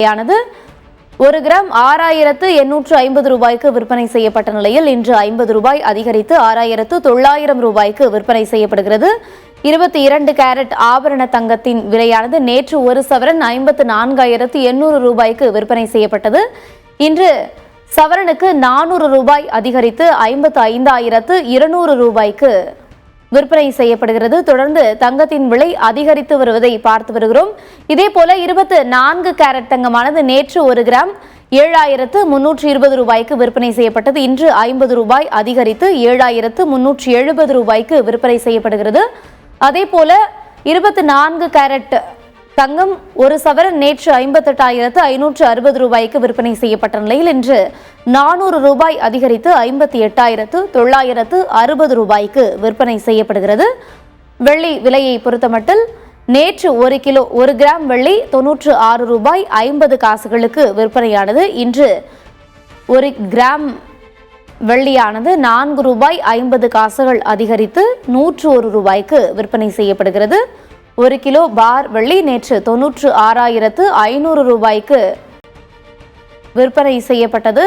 யானது 1 கிராம் 6850 ரூபாய்க்கு விற்பனை செய்யப்பட்ட நிலையில் இன்று 50 ரூபாய் அதிகரித்து 6900 ரூபாய்க்கு விற்பனை செய்யப்படுகிறது. 22 கேரட் ஆபரண தங்கத்தின் விலையானது நேற்று ஒரு சவரன் 54800 ரூபாய்க்கு விற்பனை செய்யப்பட்டது. இன்று சவரனுக்கு 400 ரூபாய் அதிகரித்து 55200 ரூபாய்க்கு விற்பனை செய்யப்படுகிறது. தொடர்ந்து தங்கத்தின் விலை அதிகரித்து வருவதை பார்த்து வருகிறோம். இதேபோல 24 கேரட் தங்கமானது நேற்று 1 கிராம் 7320 ரூபாய்க்கு விற்பனை செய்யப்பட்டது. இன்று 50 ரூபாய் அதிகரித்து 7370 ரூபாய்க்கு விற்பனை செய்யப்படுகிறது. அதேபோல 24 கேரட் தங்கம் ஒரு சவரன் நேற்று 58560 ரூபாய்க்கு விற்பனை செய்யப்பட்ட நிலையில் இன்று 400 ரூபாய் அதிகரித்து 58960 ரூபாய்க்கு விற்பனை செய்யப்படுகிறது. வெள்ளி விலையை பொறுத்தமட்டில் நேற்று 1 கிராம் வெள்ளி 96 ரூபாய் 50 காசுகளுக்கு விற்பனையானது. இன்று 1 கிராம் வெள்ளியானது 4 ரூபாய் 50 காசுகள் அதிகரித்து 101 ரூபாய்க்கு விற்பனை செய்யப்படுகிறது. 1 கிலோ பார் வெள்ளி நேற்று 96,500 ரூபாய்க்கு விற்பனை செய்யப்பட்டது.